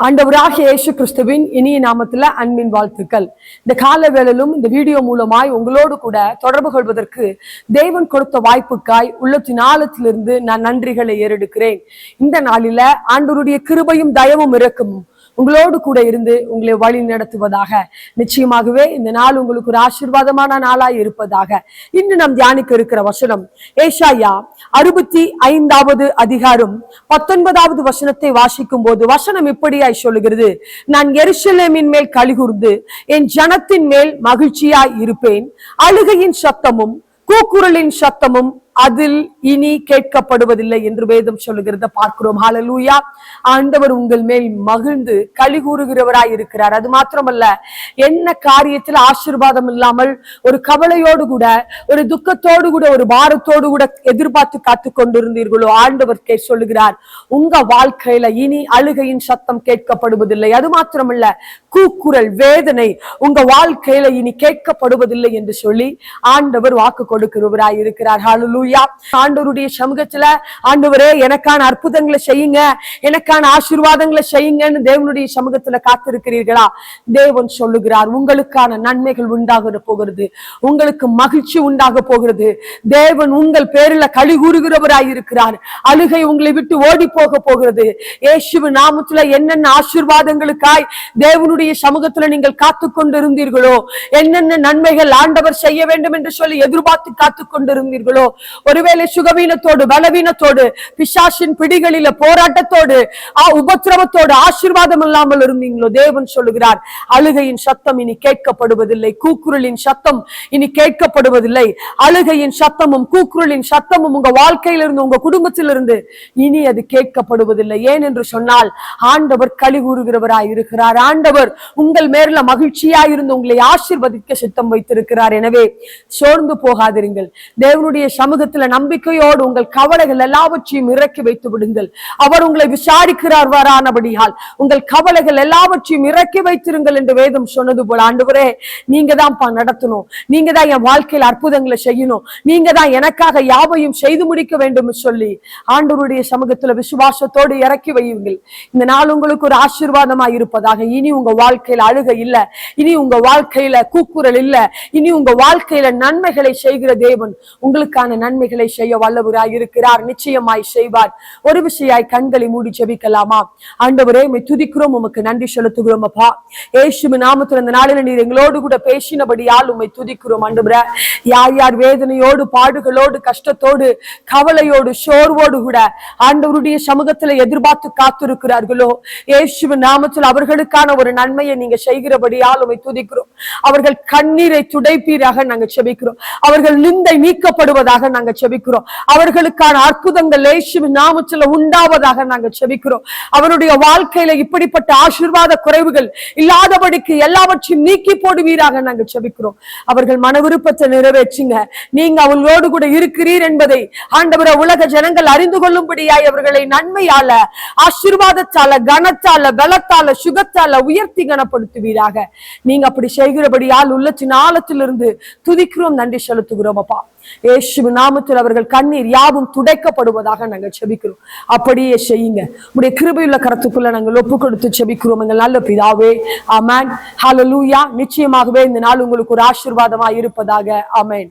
ஆண்டவராகிய இயேசு கிறிஸ்துவின் இனிய நாமத்துல அன்பின் வாழ்த்துக்கள். இந்த கால வேளையிலும் இந்த வீடியோ மூலமாய் உங்களோடு கூட தொடர்பு கொள்வதற்கு தேவன் கொடுத்த வாய்ப்புக்காய் உள்ளத்தின் ஆழத்திலிருந்து நான் நன்றிகளை ஏறெடுக்கிறேன். இந்த நாளில ஆண்டவருடைய கிருபையும் தயவும் இரக்கமும் உங்களோடு கூட இருந்து உங்களை வழி நடத்துவதாக. நிச்சயமாகவே இந்த நாள் உங்களுக்கு ஒரு ஆசீர்வாதமான நாளாய் இருப்பதாக. இன்று நாம் தியானிக்க இருக்கிற வசனம் ஏசாயா 65வது அதிகாரம் 19வது வசனத்தை வாசிக்கும் போது வசனம் இப்படியாய் சொல்லுகிறது: நான் எருசலேமின் மேல் களிகூர்ந்து என் ஜனத்தின் மேல் மகிழ்ச்சியாய் இருப்பேன். அழுகையின் சத்தமும் கூக்குரலின் சத்தமும் அதில் இனி கேட்கப்படுவதில்லை என்று வேதம் சொல்லுகிறத பார்க்கிறோம். ஹல்லேலூயா. ஆண்டவர் உங்கள் மேல் மகிழ்ந்து களி கூறுகிறவராய் இருக்கிறார். அது மாத்திரமல்ல, என்ன காரியத்தில் ஆசீர்வாதம் இல்லாமல் ஒரு கவலையோடு கூட, ஒரு துக்கத்தோடு கூட, ஒரு பாரத்தோடு கூட எதிர்பார்த்து காத்து கொண்டிருந்தீர்களோ, ஆண்டவர் சொல்லுகிறார், உங்க வாழ்க்கையில இனி அழுகையின் சத்தம் கேட்கப்படுவதில்லை. அது மாத்திரமல்ல, கூக்குரல், வேதனை உங்க வாழ்க்கையில இனி கேட்கப்படுவதில்லை என்று சொல்லி ஆண்டவர் வாக்கு கொடுக்கிறவராய் இருக்கிறார். ஹல்லேலூயா. ஆண்டவருடைய சமூகத்துல, ஆண்டவரே எனக்கான அற்புதங்களை செய்யுங்க, எனக்கான ஆசீர்வாதங்களை செய்யுங்கன்னு தேவனுடைய சமூகத்துல காத்திருக்கிறீர்களா? தேவன் சொல்லுகிறார், உங்களுக்கான நன்மைகள் உண்டாக போகிறது, உங்களுக்கு மகிழ்ச்சி உண்டாக போகிறது. தேவன் உங்கள் பேரில் களி கூறுகிறவராய் இருக்கிறார். அழுகை உங்களை விட்டு ஓடி போக போகிறது. இயேசுவின் நாமத்துல என்னென்ன ஆசீர்வாதங்களுக்காய் தேவனுடைய சமூகத்துல நீங்கள் காத்து கொண்டிருந்தீர்களோ, என்னென்ன நன்மைகள் ஆண்டவர் செய்ய வேண்டும் என்று சொல்லி எதிர்பார்த்து காத்து கொண்டிருந்தீர்களோ, ஒருவேளை சுகவீனத்தோடு, பலவீனத்தோடு, பிசாசின் பிடிகளில போராட்டத்தோடு, உபத்திரவத்தோடு, ஆசீர்வாதம் இல்லாமல் இருந்தீங்களோ, தேவன் சொல்லுகிறார், அழுகையின் சத்தம் இனி கேட்கப்படுவதில்லை, கூக்குரலின் சத்தம் இனி கேட்கப்படுவதில்லை. அழுகையின் சத்தமும் கூக்குரலின் சத்தமும் உங்க வாழ்க்கையிலிருந்து, உங்க குடும்பத்திலிருந்து இனி அது கேட்கப்படுவதில்லை. ஏன் என்று சொன்னால், ஆண்டவர் களி கூறுகிறவராய் இருக்கிறார். ஆண்டவர் உங்கள் மேல மகிழ்ச்சியாய் இருந்து உங்களை ஆசீர்வதிக்க சித்தம் வைத்திருக்கிறார். எனவே சோர்ந்து போகாதிருங்கள். தேவனுடைய சமூகத்துல நம்பிக்கையோடு உங்கள் கவலைகள் எல்லாவற்றையும் இறக்கி வைத்து விடுங்கள். அவர் உங்களை விசாரிக்கிறார் வரானபடியால் உங்கள் கவலைகள் எல்லாவற்றையும் இறக்கி வைத்திருங்கள் என்று வேதம் சொன்னது போல, ஆண்டவரே நீங்க தான் நடத்தணும், நீங்க தான் என் வாழ்க்கையில் அற்புதங்களை செய்யணும், நீங்க தான் எனக்காக யாவையும் செய்து முடிக்க வேண்டும் சொல்லி ஆண்டவருடைய சமூகத்துல விசுவாசத்தோடு இறக்கி வையுங்கள். இந்த நாள் உங்களுக்கு ஒரு ஆசீர்வாதமாய் இருப்பதாக. இனி உங்க வாழ்க்கையில அழுகை இல்ல, இனி உங்க வாழ்க்கையில கூக்குரல் இல்ல, இனி உங்க வாழ்க்கையில நன்மைகளை செய்கிற தேவன் உங்களுக்கான நன்மைகளை செய்ய வல்லவராய் இருக்கிறார். நிச்சயமாய் செய்வார். ஒரு விஷயாய் கண்களை மூடி ஜெபிக்கலாமா? ஆண்டவரே, உம்மை துதிக்கிறோம், உமக்கு நன்றி செலுத்துகிறோம் அப்பா. இயேசுவின் நாமத்தில் இந்த நாளில் நீர் எங்களோடு கூட பேசினபடியால் உம்மை துதிக்கிறோம். ஆண்டவரே, யார் யார் வேதனையோடு, பாடுகளோடு, கஷ்டத்தோடு, கவலையோடு, சோர்வோடு கூட ஆண்டவருடைய சமூகத்துல எதிர்பார்த்து காத்திருக்கிறார்களோ, இயேசுவின் நாமத்தில் அவர்களுக்கான ஒரு நன்மையை நீங்க செய்கிறபடியால் உம்மை துதிக்கிறோம். அவர்கள் கண்ணீரை துடைப்பீராக நாங்க ஜெபிக்கிறோம். அவர்கள் நிந்தை நீக்கப்படுவதாக நாங்க ஜெபிக்கிறோம். அவர்களுக்கான அற்புதங்கள் இயேசுவின் நாமத்தில் உண்டாவதாக நாங்க ஜெபிக்கிறோம். அவருடைய வாழ்க்கையில இப்படிப்பட்ட ஆசீர்வாத குறைவுகள் இல்லாதபடிக்கு எல்லாவற்றையும் நீக்கி போடுவீராக நாங்க ஜெபிக்கிறோம். அவர்கள் மன விருப்பத்தை நிறைவேற்றுங்க. நீங்க அவங்களோடு கூட இருக்கிறீர் என்பதை ஆண்டவரே உலக ஜனங்கள் அறிந்து கொள்ளும்படியாய் அவர்களை நன்மையால, ஆசீர்வாதத்தால, கனத்தால, பலத்தால, சுகத்தால உயர்த்தி கனப்படுத்துவீராக. நீங்க அப்படி செய்கிறபடியால் உள்ளத்தின் ஆழத்திலிருந்து துதிக்கிறோம், நன்றி செலுத்துகிறோம் அப்பா. இயேசுவின் நாமத்தில் அவர்கள் கண்ணீர் யாவும் துடைக்கப்படுவதாக நாங்கள் ஜெபிக்கிறோம். அப்படியே செய்யுங்க. உடைய கிருபையுள்ள கரத்துக்குள்ள நாங்கள் ஒப்பு கொடுத்து ஜெபிக்கிறோம் எங்கள் நல்ல பிதாவே. ஆமென். ஹல்லேலூயா. நிச்சயமாகவே இந்த நாள் உங்களுக்கு ஒரு ஆசீர்வாதமாக இருப்பதாக. ஆமென்.